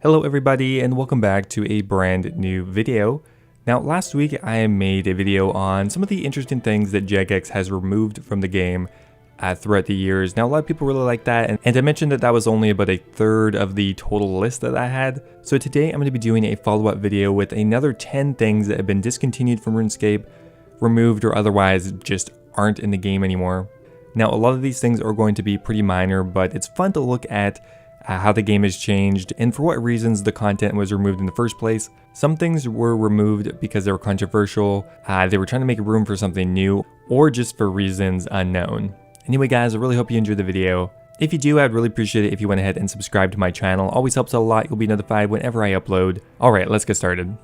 Hello everybody and welcome back to a brand new video. Now last week I made a video on some of the interesting things that Jagex has removed from the game throughout the years. Now a lot of people really like that, and I mentioned that that was only about a third of the total list that I had. So today I'm going to be doing a follow-up video with another 10 things that have been discontinued from RuneScape, removed or otherwise just aren't in the game anymore. Now a lot of these things are going to be pretty minor, but it's fun to look at how the game has changed and for what reasons the content was removed in the first place. Some things were removed because they were controversial, they were trying to make room for something new, or just for reasons unknown. Anyway guys, I really hope you enjoyed the video. If you do, I'd really appreciate it if you went ahead and subscribed to my channel. Always helps out a lot. You'll be notified whenever I upload. Alright, let's get started.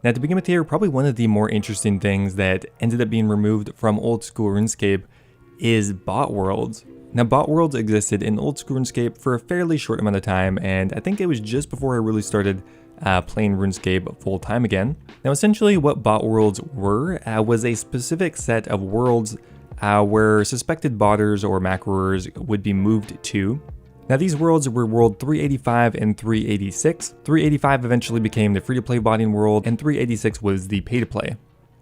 Now to begin with here, probably one of the more interesting things that ended up being removed from Old School RuneScape is bot worlds. Now bot worlds existed in Old School RuneScape for a fairly short amount of time, and I think it was just before I really started playing RuneScape full time again. Now essentially what bot worlds were was a specific set of worlds where suspected botters or macroers would be moved to. Now these worlds were world 385 and 386. 385 eventually became the free-to-play botting world, and 386 was the pay-to-play.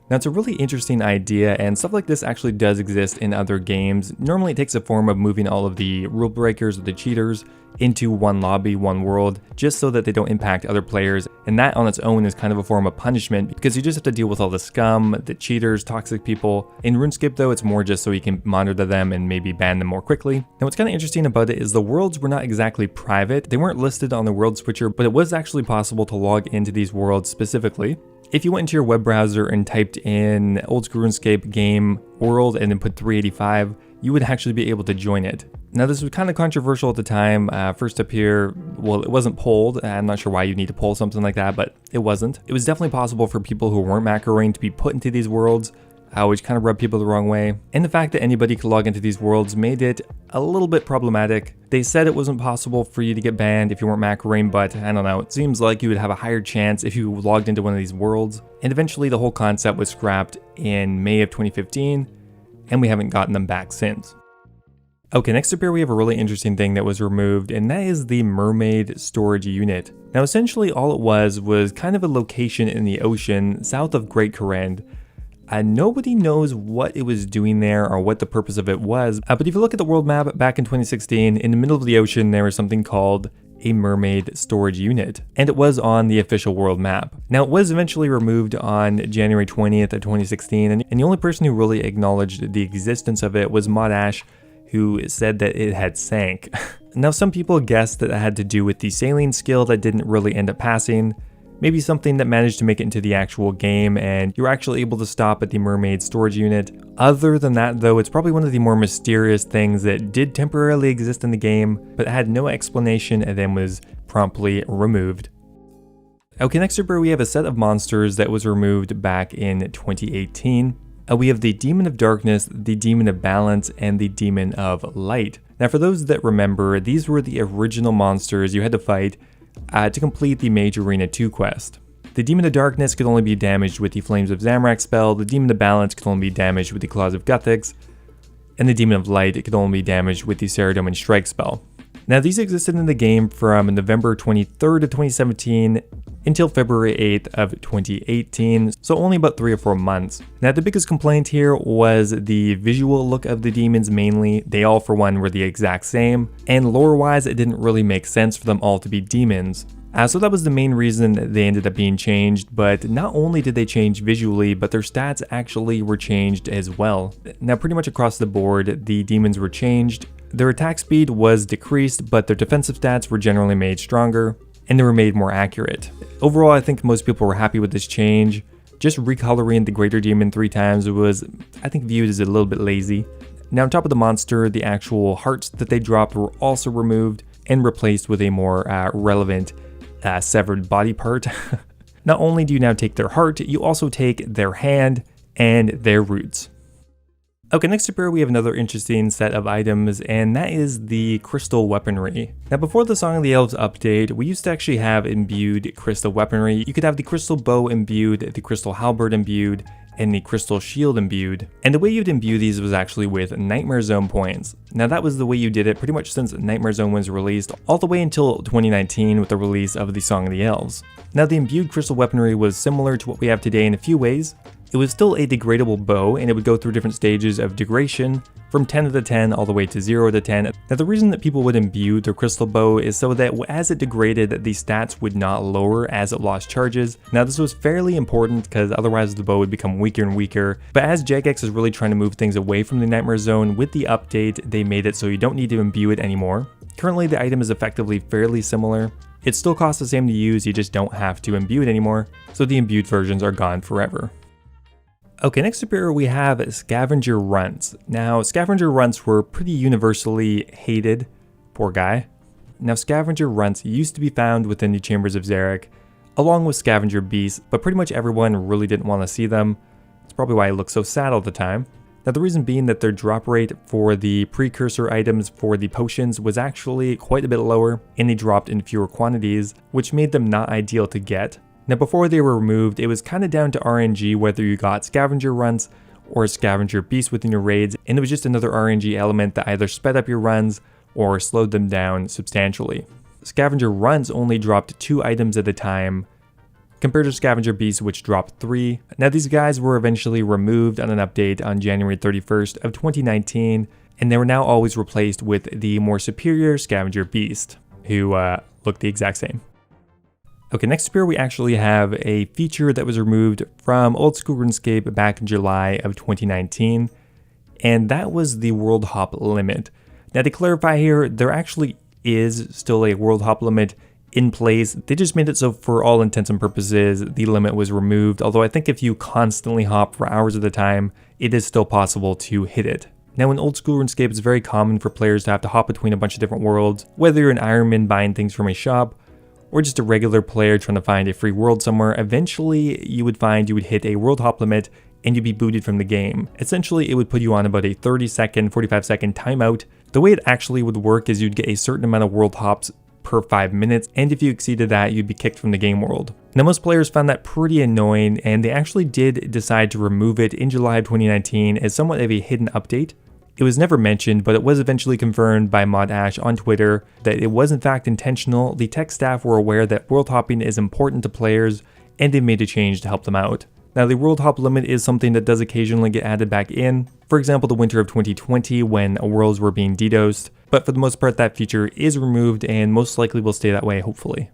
Now it's a really interesting idea, and stuff like this actually does exist in other games. Normally it takes a form of moving all of the rule breakers or the cheaters into one lobby, one world, just so that they don't impact other players, and that on its own is kind of a form of punishment because you just have to deal with all the scum, the cheaters, toxic people. In RuneScape though, it's more just so you can monitor them and maybe ban them more quickly. Now what's kind of interesting about it is the worlds were not exactly private. They weren't listed on the world switcher, but it was actually possible to log into these worlds specifically. If you went into your web browser and typed in Old School RuneScape game world and then put 385, you would actually be able to join it. Now this was kind of controversial at the time. First up here, well, it wasn't polled. I'm not sure why you need to poll something like that, but it wasn't. It was definitely possible for people who weren't macroing to be put into these worlds, which kind of rubbed people the wrong way. And the fact that anybody could log into these worlds made it a little bit problematic. They said it wasn't possible for you to get banned if you weren't macroing, but I don't know, it seems like you would have a higher chance if you logged into one of these worlds. And eventually the whole concept was scrapped in May of 2015, and we haven't gotten them back since. Okay, next up here we have a really interesting thing that was removed, and that is the Mermaid storage unit. Now essentially all it was kind of a location in the ocean south of Great Corrend. Nobody knows what it was doing there or what the purpose of it was, but if you look at the world map back in 2016, in the middle of the ocean there was something called a Mermaid storage unit, and it was on the official world map. Now it was eventually removed on January 20th of 2016, and the only person who really acknowledged the existence of it was Modash, who said that it had sank. Now some people guessed that it had to do with the sailing skill that didn't really end up passing. Maybe something that managed to make it into the actual game and you were actually able to stop at the Mermaid storage unit. Other than that though, it's probably one of the more mysterious things that did temporarily exist in the game, but had no explanation and then was promptly removed. Okay, next up here we have a set of monsters that was removed back in 2018. We have the Demon of Darkness, the Demon of Balance, and the Demon of Light. Now for those that remember, these were the original monsters you had to fight to complete the Mage Arena 2 quest. The Demon of Darkness could only be damaged with the Flames of Zamorak spell, the Demon of Balance could only be damaged with the Claws of Guthix, and the Demon of Light could only be damaged with the Saradomin Strike spell. Now these existed in the game from November 23rd of 2017 until February 8th of 2018, so only about 3 or 4 months. Now the biggest complaint here was the visual look of the demons mainly. They all for one were the exact same, and lore-wise it didn't really make sense for them all to be demons. So that was the main reason they ended up being changed, but not only did they change visually, but their stats actually were changed as well. Now pretty much across the board, the demons were changed. Their attack speed was decreased, but their defensive stats were generally made stronger, and they were made more accurate. Overall, I think most people were happy with this change. Just recoloring the Greater Demon 3 times was, I think, viewed as a little bit lazy. Now on top of the monster, the actual hearts that they dropped were also removed and replaced with a more relevant severed body part. Not only do you now take their heart, you also take their hand and their roots. Okay, next up here we have another interesting set of items, and that is the crystal weaponry. Now before the Song of the Elves update, we used to actually have imbued crystal weaponry. You could have the crystal bow imbued, the crystal halberd imbued, and the crystal shield imbued. And the way you'd imbue these was actually with Nightmare Zone points. Now that was the way you did it pretty much since Nightmare Zone was released, all the way until 2019 with the release of the Song of the Elves. Now the imbued crystal weaponry was similar to what we have today in a few ways. It was still a degradable bow, and it would go through different stages of degradation, from 10 to the 10 all the way to 0 to 10. Now the reason that people would imbue their crystal bow is so that as it degraded, the stats would not lower as it lost charges. Now this was fairly important because otherwise the bow would become weaker and weaker, but as Jagex is really trying to move things away from the Nightmare Zone, with the update they made it so you don't need to imbue it anymore. Currently the item is effectively fairly similar. It still costs the same to use, you just don't have to imbue it anymore, so the imbued versions are gone forever. Okay, next up here we have Scavenger Runs. Now, Scavenger Runs were pretty universally hated. Poor guy. Now, Scavenger Runs used to be found within the Chambers of Xeric, along with Scavenger Beasts, but pretty much everyone really didn't want to see them. It's probably why it looked so sad all the time. Now, the reason being that their drop rate for the precursor items for the potions was actually quite a bit lower, and they dropped in fewer quantities, which made them not ideal to get. Now before they were removed, it was kind of down to RNG whether you got Scavenger Runs or Scavenger Beasts within your raids, and it was just another RNG element that either sped up your runs or slowed them down substantially. Scavenger Runs only dropped 2 items at a time, compared to Scavenger Beasts which dropped 3. Now these guys were eventually removed on an update on January 31st of 2019, and they were now always replaced with the more superior Scavenger Beast, who looked the exact same. Okay, next up here we actually have a feature that was removed from Oldschool Runescape back in July of 2019, and that was the world hop limit. Now to clarify here, there actually is still a world hop limit in place. They just made it so for all intents and purposes the limit was removed, although I think if you constantly hop for hours at a time, it is still possible to hit it. Now in Oldschool Runescape, it's very common for players to have to hop between a bunch of different worlds, whether you're an Ironman buying things from a shop, or just a regular player trying to find a free world somewhere. Eventually you would find you would hit a world hop limit and you'd be booted from the game. Essentially it would put you on about a 30-second, 45-second timeout. The way it actually would work is you'd get a certain amount of world hops per 5 minutes, and if you exceeded that, you'd be kicked from the game world. Now most players found that pretty annoying, and they actually did decide to remove it in July of 2019 as somewhat of a hidden update. It was never mentioned, but it was eventually confirmed by Mod Ash on Twitter that it was in fact intentional. The tech staff were aware that world hopping is important to players, and they made a change to help them out. Now the world hop limit is something that does occasionally get added back in, for example the winter of 2020 when worlds were being DDoSed, but for the most part that feature is removed and most likely will stay that way hopefully.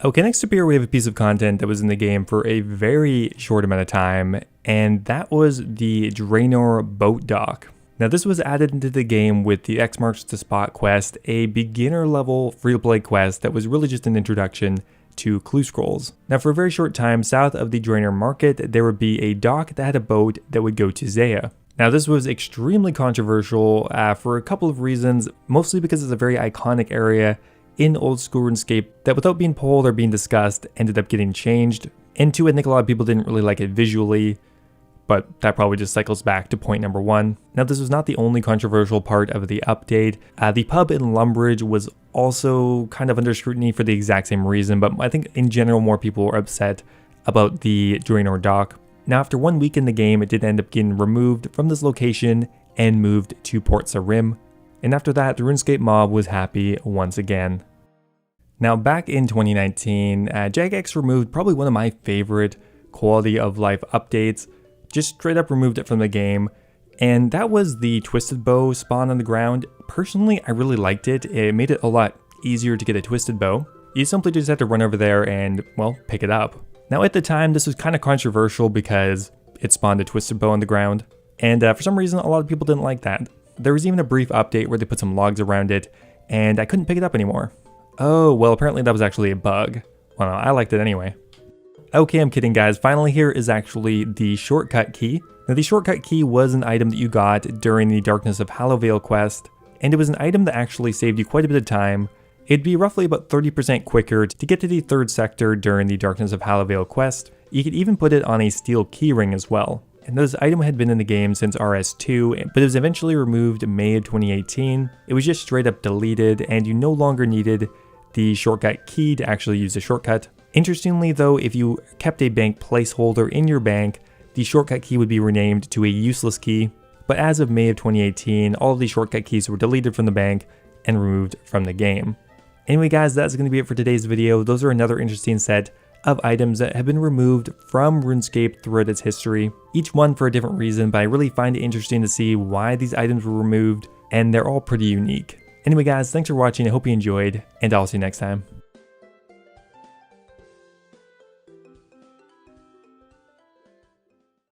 Okay, next up here we have a piece of content that was in the game for a very short amount of time, and that was the Draenor boat dock. Now this was added into the game with the X marks the spot quest, a beginner level free-to-play quest that was really just an introduction to clue scrolls. Now for a very short time south of the Draenor market, there would be a dock that had a boat that would go to Zeah. Now this was extremely controversial for a couple of reasons, mostly because it's a very iconic area in Oldschool Runescape that without being polled or being discussed ended up getting changed. And two, I think a lot of people didn't really like it visually, but that probably just cycles back to point number 1. Now this was not the only controversial part of the update. The pub in Lumbridge was also kind of under scrutiny for the exact same reason, but I think in general more people were upset about the Draenor dock. Now after 1 week in the game, it did end up getting removed from this location and moved to Port Sarim. And after that, the RuneScape mob was happy once again. Now back in 2019, Jagex removed probably one of my favorite quality of life updates. Just straight up removed it from the game, and that was the twisted bow spawn on the ground. Personally, I really liked it. It made it a lot easier to get a twisted bow. You simply just had to run over there and, well, pick it up. Now at the time, this was kind of controversial because it spawned a twisted bow on the ground, and for some reason, a lot of people didn't like that. There was even a brief update where they put some logs around it, and I couldn't pick it up anymore. Oh, well, apparently that was actually a bug. Well, I liked it anyway. Okay, I'm kidding guys, finally here is actually the shortcut key. Now the shortcut key was an item that you got during the Darkness of Hallowvale quest, and it was an item that actually saved you quite a bit of time. It'd be roughly about 30% quicker to get to the 3rd sector during the Darkness of Hallowvale quest. You could even put it on a steel keyring as well. and this item had been in the game since RS2, but it was eventually removed in May of 2018. It was just straight up deleted, and you no longer needed the shortcut key to actually use the shortcut. Interestingly though, if you kept a bank placeholder in your bank, the shortcut key would be renamed to a useless key. But as of May of 2018, all of these shortcut keys were deleted from the bank and removed from the game. Anyway guys, that's going to be it for today's video. Those are another interesting set of items that have been removed from RuneScape throughout its history, each one for a different reason, but I really find it interesting to see why these items were removed, and they're all pretty unique. Anyway guys, thanks for watching, I hope you enjoyed, and I'll see you next time.